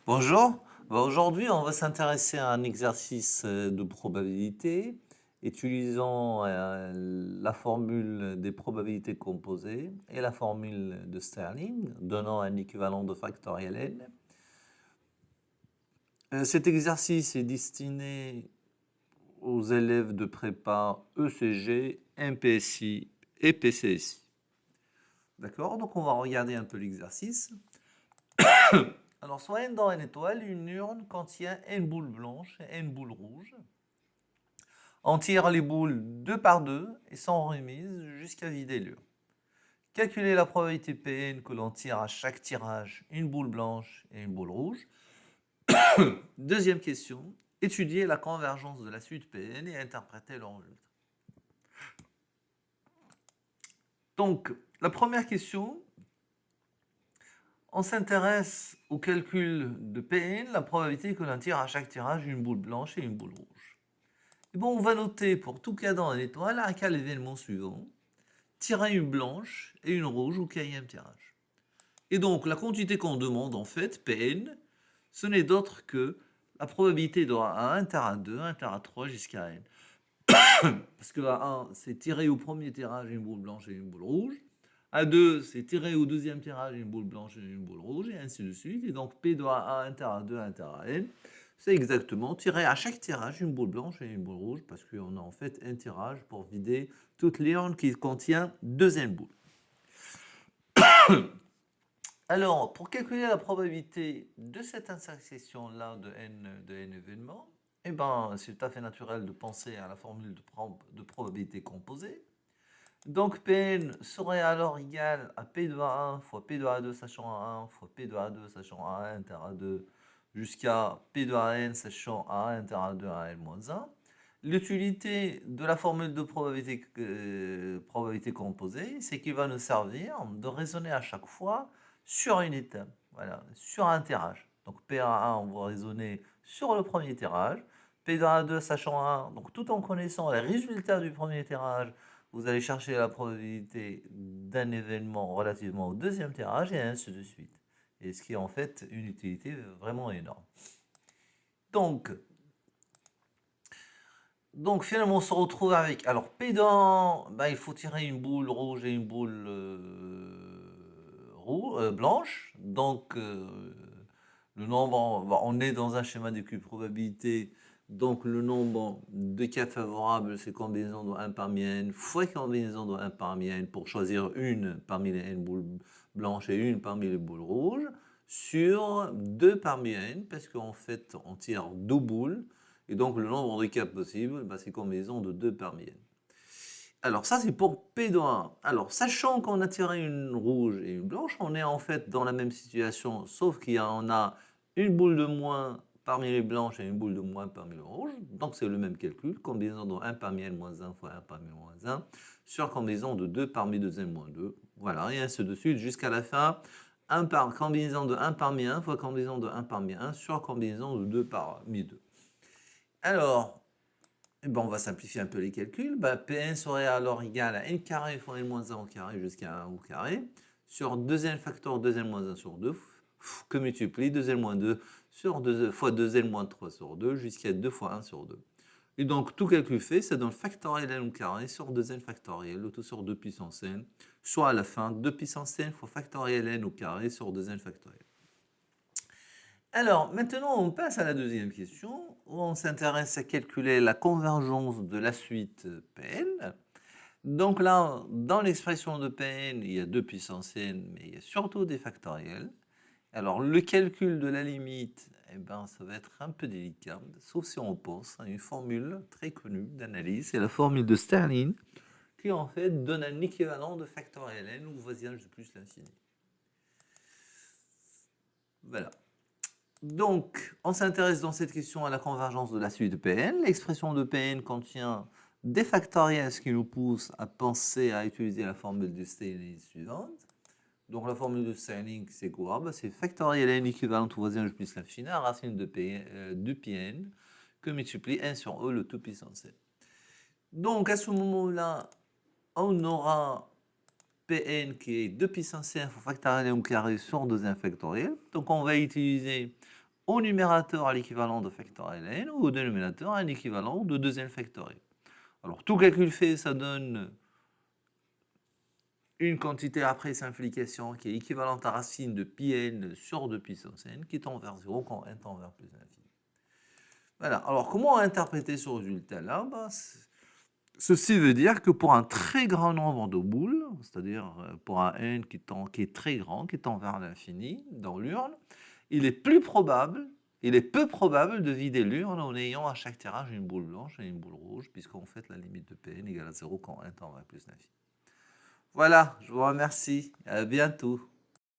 Bonjour. Aujourd'hui, on va s'intéresser à un exercice de probabilité utilisant la formule des probabilités composées et la formule de Stirling, donnant un équivalent de factoriel n. Cet exercice est destiné aux élèves de prépa ECG, MPSI et PCSI. D'accord? Donc, on va regarder un peu l'exercice. Alors, soit n dans n étoile, une urne contient n boules blanches et n boules rouges. On tire les boules deux par deux et sont remises jusqu'à vider l'urne. Calculer la probabilité Pn que l'on tire à chaque tirage une boule blanche et une boule rouge. Deuxième question, étudier la convergence de la suite Pn et interpréter le résultat. Donc, la première question, on s'intéresse au calcul de Pn, la probabilité que l'on tire à chaque tirage une boule blanche et une boule rouge. Et bon, on va noter pour tout cas dans l'étoile un cas l'événement suivant. Tirer une blanche et une rouge au quatrième tirage. Et donc, la quantité qu'on demande, en fait, Pn, ce n'est d'autre que la probabilité de A1, à 2, à 3 jusqu'à n. Parce que A1, c'est tirer au premier tirage une boule blanche et une boule rouge. A2, c'est tirer au deuxième tirage une boule blanche et une boule rouge, et ainsi de suite. Et donc, P de A1, à 2, à n, c'est exactement tirer à chaque tirage une boule blanche et une boule rouge, parce qu'on a en fait un tirage pour vider toute l'urne qui contient deux n boules. Alors, pour calculer la probabilité de cette intersection-là de n événements, eh ben, c'est tout à fait naturel de penser à la formule de probabilité composée. Donc, Pn serait alors égal à P de A1 fois P de A2 sachant A1 fois P de A2 sachant A1 inter A2 jusqu'à P de AN sachant A1 inter A2 à N-1. L'utilité de la formule de probabilité composée, c'est qu'il va nous servir de raisonner à chaque fois sur une étape, voilà, sur un tirage. Donc PA1, on va raisonner sur le premier tirage. P2A2 sachant 1, donc tout en connaissant les résultats du premier tirage, vous allez chercher la probabilité d'un événement relativement au deuxième tirage et ainsi de suite. Et ce qui est en fait une utilité vraiment énorme. Donc finalement on se retrouve avec, alors P dans, ben, il faut tirer une boule rouge et une boule blanche. Donc le nombre, on est dans un schéma de probabilité. Donc le nombre de cas favorables, c'est combinaison de 1 parmi n fois combinaison de 1 parmi n pour choisir une parmi les n boules blanches et une parmi les boules rouges sur 2 parmi n, parce qu'en fait on tire deux boules. Et donc le nombre de cas possibles, c'est combinaison de 2 parmi n. Alors ça c'est pour P de 1. Alors sachant qu'on a tiré une rouge et une blanche, on est en fait dans la même situation, sauf qu'on a une boule de moins parmi les blanches et une boule de moins parmi les rouges. Donc c'est le même calcul, combinaison de 1 parmi n moins 1 fois 1 parmi moins 1 sur combinaison de 2 parmi 2n moins 2. Voilà, et ainsi de suite jusqu'à la fin. Combinaison de 1 parmi 1 fois combinaison de 1 parmi 1 sur combinaison de 2 parmi 2. Alors, on va simplifier un peu les calculs. Pn serait alors égal à n carré fois n-1 au carré jusqu'à 1 au carré sur 2n facteur 2n-1 sur 2 que multiplie 2n-2 sur 2 fois 2n-3 sur 2 jusqu'à 2 fois 1 sur 2. Et donc, tout calcul fait, ça donne factoriel n au carré sur 2n factoriel, le tout sur 2 puissance n, soit à la fin 2 puissance n fois factoriel n au carré sur 2n factoriel. Alors, maintenant, on passe à la deuxième question, où on s'intéresse à calculer la convergence de la suite Pn. Donc là, dans l'expression de Pn, il y a 2 puissance n, mais il y a surtout des factoriels. Alors, le calcul de la limite, ça va être un peu délicat, sauf si on pense à une formule très connue d'analyse, c'est la formule de Stirling, qui en fait donne un équivalent de factoriel n ou voisinage de plus l'infini. Voilà. Donc, on s'intéresse dans cette question à la convergence de la suite de Pn. L'expression de Pn contient des factoriels, ce qui nous pousse à penser à utiliser la formule de Stirling suivante. Donc, la formule de Stirling, c'est quoi? C'est factoriel n équivalent au voisinage plus l'infini à racine de Pn que multiplie 1 sur e le tout puissance n. Donc, à ce moment-là, on aura Pn qui est 2 puissance n fois factoriel n au carré sur 2n factoriel. Donc, on va utiliser au numérateur à l'équivalent de factoriel n ou au dénominateur à un équivalent de 2n factoriel. Alors, tout calcul fait, ça donne une quantité après simplification qui est équivalente à racine de pi n sur 2 puissance n qui tend vers 0 quand n tend vers plus l'infini. Voilà. Alors, comment interpréter ce résultat-là? Ceci veut dire que pour un très grand nombre de boules, c'est-à-dire pour un n qui est très grand, qui tend vers l'infini dans l'urne, il est peu probable de vider l'urne en ayant à chaque tirage une boule blanche et une boule rouge, puisqu'en fait la limite de Pn égale à 0 quand n tend vers plus l'infini. Voilà, je vous remercie. À bientôt.